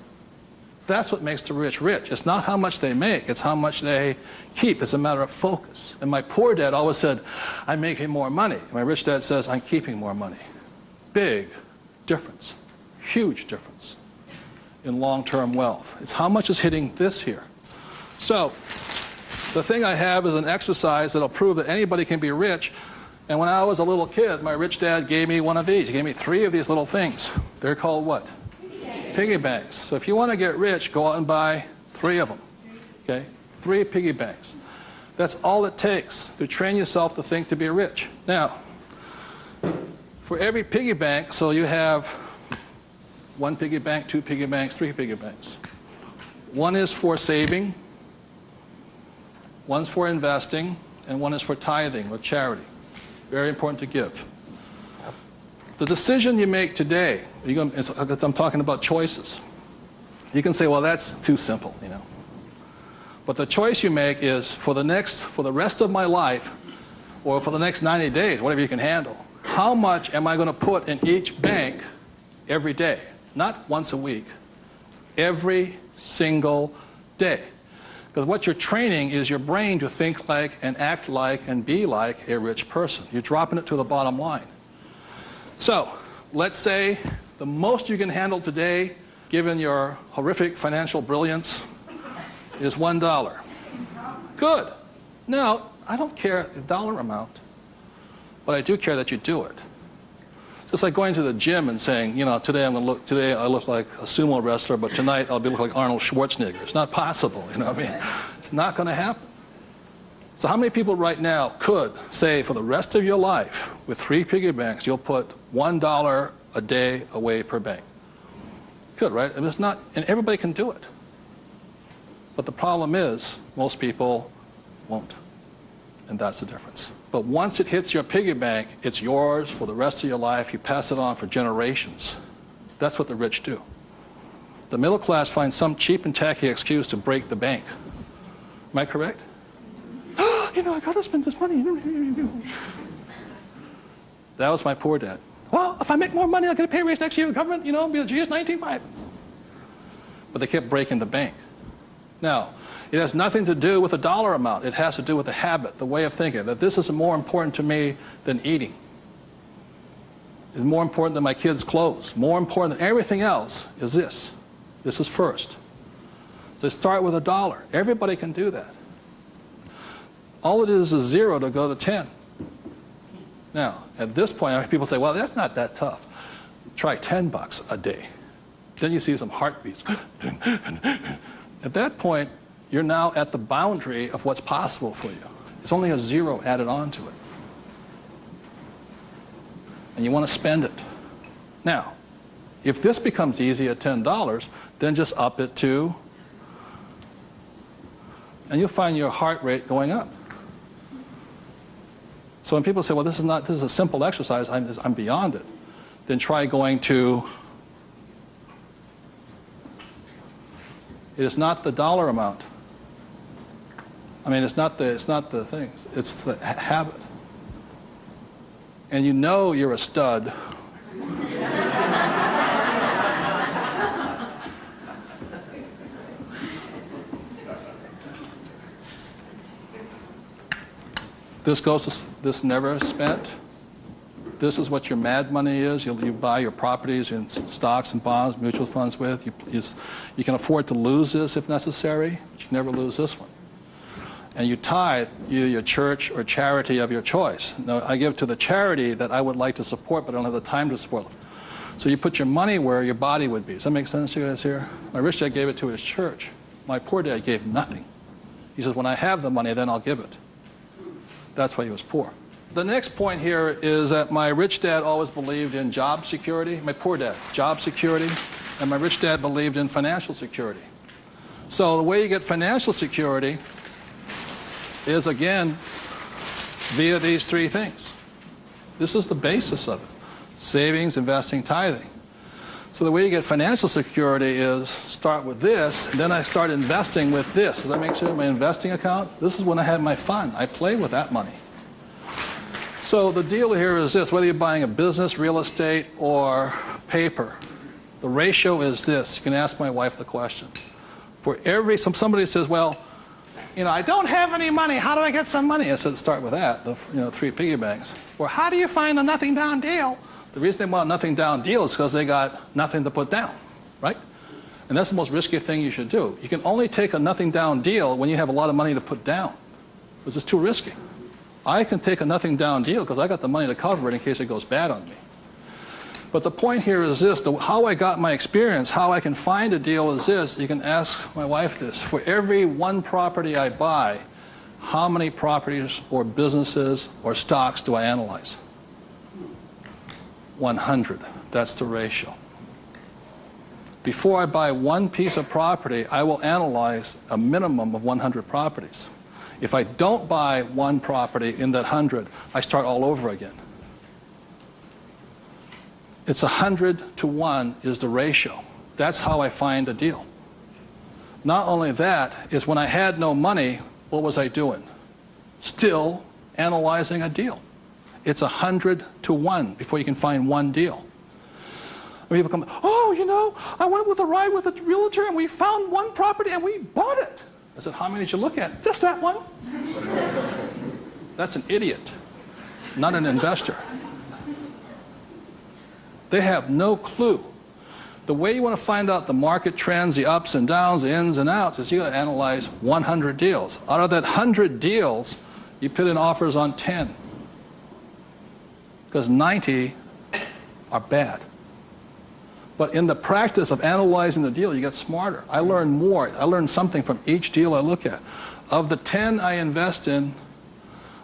That's what makes the rich rich. It's not how much they make, it's how much they keep. It's a matter of focus. And my poor dad always said, I'm making more money. My rich dad says, I'm keeping more money. Big difference, huge difference in long-term wealth. It's how much is hitting this here. So the thing I have is an exercise that'll prove that anybody can be rich. And when I was a little kid, my rich dad gave me one of these. He gave me 3 of these little things. They're called what? Piggy banks. So if you want to get rich, go out and buy 3 of them. Okay? 3 piggy banks. That's all it takes to train yourself to think to be rich. Now, for every piggy bank, so you have 1 piggy bank, 2 piggy banks, 3 piggy banks. 1 is for saving, 1's for investing, and 1 is for tithing or charity. Very important to give. The decision you make today, I'm talking about choices. You can say, well, that's too simple, you know. But the choice you make is for the rest of my life, or for the next 90 days, whatever you can handle, how much am I going to put in each bank every day? Not once a week, every single day. Because what you're training is your brain to think like and act like and be like a rich person. You're dropping it to the bottom line. So, let's say the most you can handle today, given your horrific financial brilliance, is $1. Good. Now, I don't care the dollar amount, but I do care that you do it. It's like going to the gym and saying, you know, today I look like a sumo wrestler, but tonight I'll look like Arnold Schwarzenegger. It's not possible, you know what I mean? It's not going to happen. So how many people right now could say for the rest of your life, with 3 piggy banks, you'll put $1 a day away per bank? Good, right? And everybody can do it. But the problem is, most people won't. And that's the difference. But once it hits your piggy bank, it's yours for the rest of your life. You pass it on for generations. That's what the rich do. The middle class finds some cheap and tacky excuse to break the bank. Am I correct? You know, I got to spend this money. That was my poor dad. Well, if I make more money, I'll get a pay raise next year. Government, you know, be a GS-19.5. But they kept breaking the bank. Now, it has nothing to do with the dollar amount. It has to do with the habit, the way of thinking, that this is more important to me than eating. It's more important than my kids' clothes. More important than everything else is this. This is first. So start with $1. Everybody can do that. All it is 0 to go to 10. Now, at this point, people say, well, that's not that tough. Try $10 a day. Then you see some heartbeats. At that point, you're now at the boundary of what's possible for you. It's only a 0 added on to it. And you want to spend it. Now, if this becomes easy at $10, then just up it to, and you'll find your heart rate going up. So when people say, well, this is a simple exercise, I'm beyond it, then try going to, it is not the dollar amount. I mean, it's not the things, it's the habit. And you know you're a stud. This never spent. This is what your mad money is. You buy your properties and stocks and bonds, mutual funds with. You can afford to lose this if necessary, but you never lose this one. And you tithe your church or charity of your choice. Now, I give to the charity that I would like to support, but I don't have the time to support. So you put your money where your body would be. Does that make sense to you guys here? My rich dad gave it to his church. My poor dad gave nothing. He says, when I have the money, then I'll give it. That's why he was poor. The next point here is that my rich dad always believed in job security. My poor dad, job security. And my rich dad believed in financial security. So the way you get financial security is, again, via these three things. This is the basis of it. Savings, investing, tithing. So the way you get financial security is start with this, and then I start investing with this. Does that make sense? My investing account, this is when I have my fun. I play with that money. So the deal here is this, whether you're buying a business, real estate, or paper, the ratio is this. You can ask my wife the question. For every, somebody says, well, I don't have any money. How do I get some money? I said, start with that, the three piggy banks. Or how do you find a nothing down deal? The reason they want a nothing down deal is because they got nothing to put down, right? And that's the most risky thing you should do. You can only take a nothing down deal when you have a lot of money to put down, because it's too risky. I can take a nothing down deal because I got the money to cover it in case it goes bad on me. But the point here is this, how I got my experience, how I can find a deal is this. You can ask my wife this. For every one property I buy, how many properties or businesses or stocks do I analyze? 100. That's the ratio. Before I buy one piece of property, I will analyze a minimum of 100 properties. If I don't buy one property in that 100, I start all over again. It's 100 to 1 is the ratio. That's how I find a deal. Not only that, is when I had no money, what was I doing? Still analyzing a deal. It's 100 to 1 before you can find one deal. And people come, I went with a ride with a realtor and we found one property and we bought it. I said, how many did you look at? Just that one. That's an idiot, not an investor. They have no clue. The way you want to find out the market trends, the ups and downs, the ins and outs, is you got to analyze 100 deals. Out of that 100 deals, you put in offers on 10. Because 90 are bad. But in the practice of analyzing the deal, you get smarter. I learn more. I learn something from each deal I look at. Of the 10 I invest in,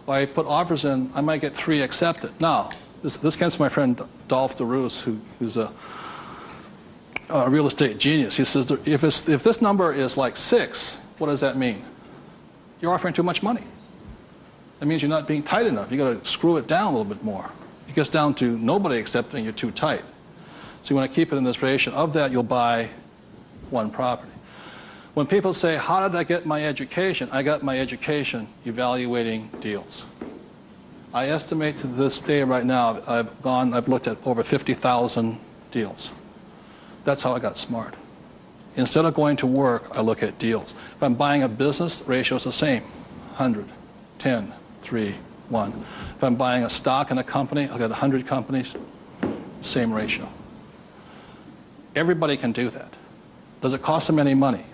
or I put offers in, I might get 3 accepted. Now, this comes from my friend Dolph DeRoos, who's a real estate genius. He says, if this number is like 6, what does that mean? You're offering too much money. That means you're not being tight enough. You've got to screw it down a little bit more. It gets down to nobody accepting you're too tight. So you want to keep it in this ratio. Of that, you'll buy one property. When people say, how did I get my education? I got my education evaluating deals. I estimate to this day right now, I've looked at over 50,000 deals. That's how I got smart. Instead of going to work, I look at deals. If I'm buying a business, the ratio is the same. 100, 10, 3, 1. If I'm buying a stock in a company, I've got 100 companies, same ratio. Everybody can do that. Does it cost them any money?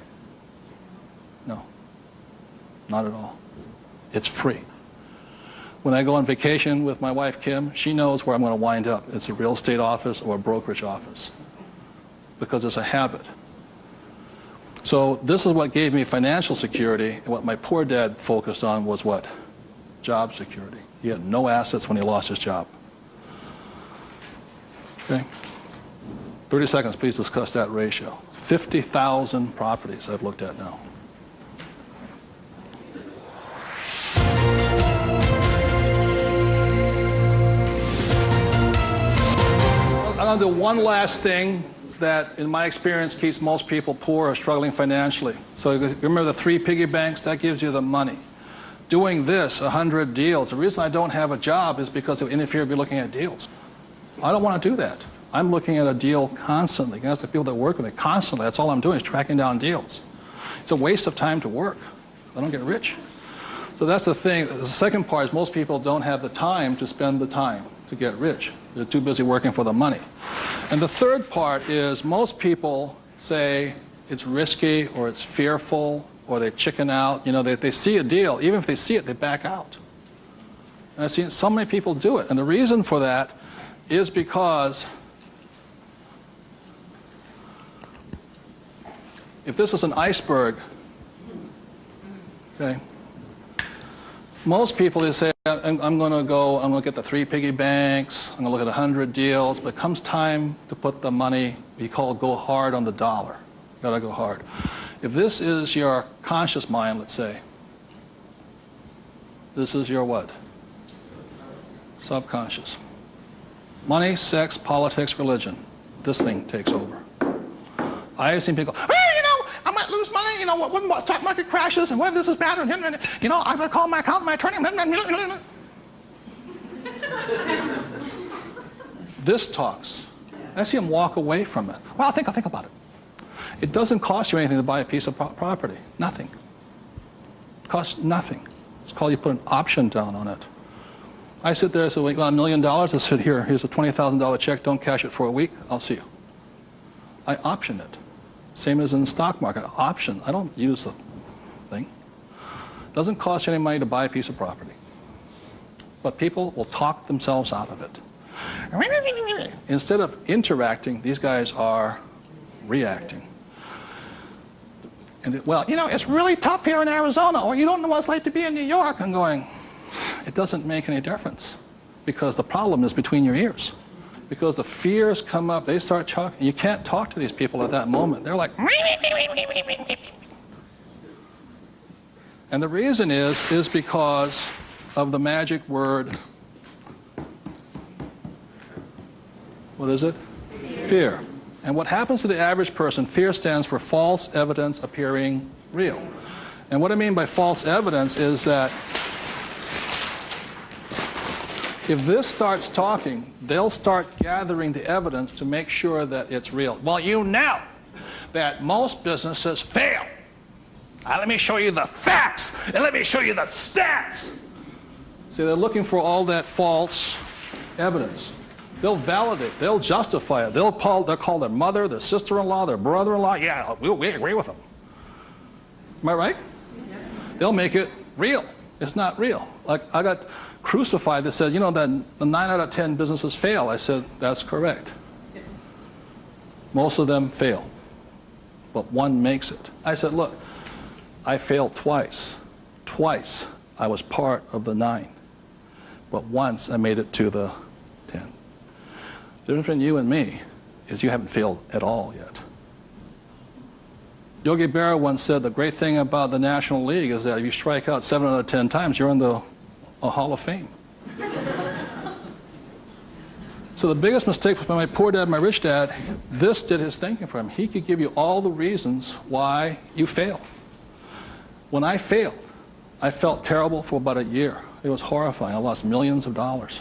No, not at all. It's free. When I go on vacation with my wife, Kim, she knows where I'm going to wind up. It's a real estate office or a brokerage office, because it's a habit. So this is what gave me financial security, and what my poor dad focused on was what? Job security. He had no assets when he lost his job. Okay? 30 seconds, please discuss that ratio. 50,000 properties I've looked at now. I'm going to do one last thing that, in my experience, keeps most people poor or struggling financially. So you remember the 3 piggy banks? That gives you the money. Doing this, 100 deals. The reason I don't have a job is because it would interfere with me looking at deals. I don't want to do that. I'm looking at a deal constantly. That's the people that work with me constantly. That's all I'm doing is tracking down deals. It's a waste of time to work. I don't get rich. So that's the thing. The second part is most people don't have the time to spend the time to get rich. They're too busy working for the money. And the third part is most people say it's risky or it's fearful or they chicken out. They see a deal. Even if they see it, they back out. And I've seen so many people do it. And the reason for that is because if this is an iceberg, okay, most people, they say, I'm going to get the 3 piggy banks, I'm going to look at 100 deals, but it comes time to put the money, we call go hard on the dollar. Got to go hard. If this is your conscious mind, let's say, this is your what? Subconscious. Money, sex, politics, religion. This thing takes over. I have seen people go, hey, I might lose money, when the stock market crashes, and what if this is bad, and I'm going to call my accountant, my attorney. This talks. I see him walk away from it. Well, I'll think about it. It doesn't cost you anything to buy a piece of property. Nothing. It costs nothing. It's called you put an option down on it. I sit there and say, well, you got $1 million? I said, here's a $20,000 check. Don't cash it for a week. I'll see you. I option it. Same as in the stock market. Option. I don't use the thing. It doesn't cost you any money to buy a piece of property. But people will talk themselves out of it. Instead of interacting, these guys are reacting. And it's really tough here in Arizona, or you don't know what it's like to be in New York. I'm going, it doesn't make any difference, because the problem is between your ears. Because the fears come up, they start talking. You can't talk to these people at that moment. They're like, and the reason is because of the magic word. What is it? Fear. And what happens to the average person, fear stands for false evidence appearing real. And what I mean by false evidence is that if this starts talking, they'll start gathering the evidence to make sure that it's real. Well, you know that most businesses fail. Let me show you the facts, and let me show you the stats. See, they're looking for all that false evidence. They'll validate, they'll justify it. They'll call their mother, their sister-in-law, their brother-in-law. Yeah, we agree with them. Am I right? Yeah. They'll make it real. It's not real. Like, I got crucified that said, that the 9 out of 10 businesses fail. I said, that's correct. Yeah. Most of them fail, but one makes it. I said, look, I failed twice. Twice I was part of the 9, but once I made it to the 10. The difference between you and me is you haven't failed at all yet. Yogi Berra once said the great thing about the National League is that if you strike out 7 out of 10 times, you're in the Hall of Fame. So the biggest mistake was my poor dad, my rich dad, this did his thinking for him. He could give you all the reasons why you fail. When I failed, I felt terrible for about a year. It was horrifying. I lost millions of dollars.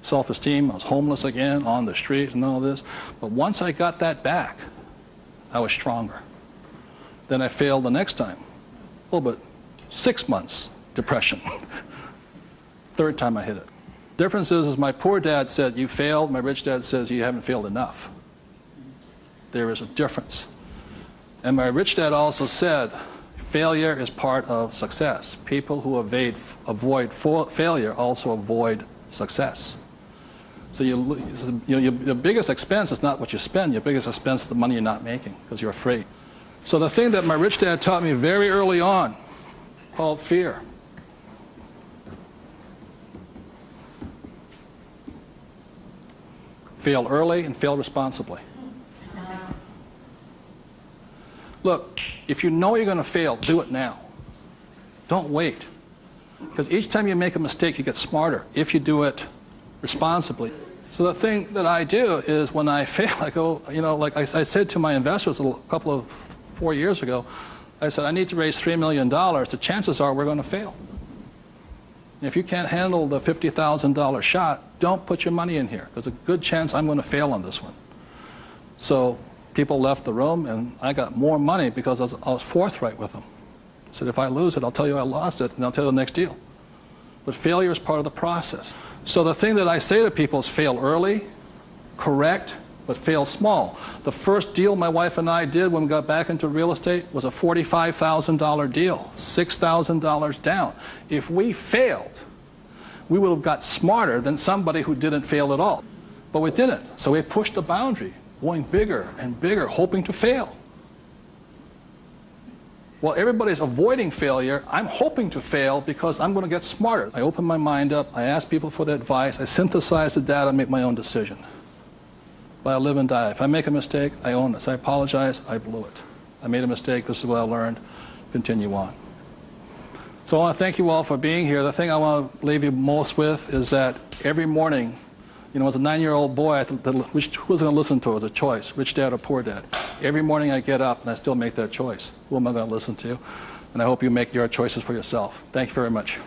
Self-esteem, I was homeless again, on the street and all this. But once I got that back, I was stronger. Then I failed the next time. Oh, but 6 months, depression. Third time I hit it. Difference is my poor dad said, you failed. My rich dad says, you haven't failed enough. There is a difference. And my rich dad also said, failure is part of success. People who avoid failure also avoid success. So your biggest expense is not what you spend. Your biggest expense is the money you're not making because you're afraid. So the thing that my rich dad taught me very early on, called fear. Fail early and fail responsibly. Look, if you know you're going to fail, do it now. Don't wait. Because each time you make a mistake, you get smarter if you do it responsibly. So the thing that I do is when I fail, I go, like I said to my investors a couple of 4 years ago, I said, I need to raise $3 million. The chances are we're going to fail. And if you can't handle the $50,000 shot, don't put your money in here. There's a good chance I'm going to fail on this one. So people left the room, and I got more money because I was forthright with them. I said, if I lose it, I'll tell you I lost it, and I'll tell you the next deal. But failure is part of the process. So the thing that I say to people is fail early, correct, but fail small. The first deal my wife and I did when we got back into real estate was a $45,000 deal, $6,000 down. If we failed, we would have got smarter than somebody who didn't fail at all. But we didn't. So we pushed the boundary, going bigger and bigger, hoping to fail. Well, everybody's avoiding failure. I'm hoping to fail because I'm going to get smarter. I open my mind up. I ask people for their advice. I synthesize the data and make my own decision. But I live and die. If I make a mistake, I own it. So I apologize. I blew it. I made a mistake. This is what I learned. Continue on. So I want to thank you all for being here. The thing I want to leave you most with is that every morning, as a 9-year-old boy, who was going to listen to? It was a choice, rich dad or poor dad. Every morning I get up and I still make that choice. Who am I going to listen to? And I hope you make your choices for yourself. Thank you very much.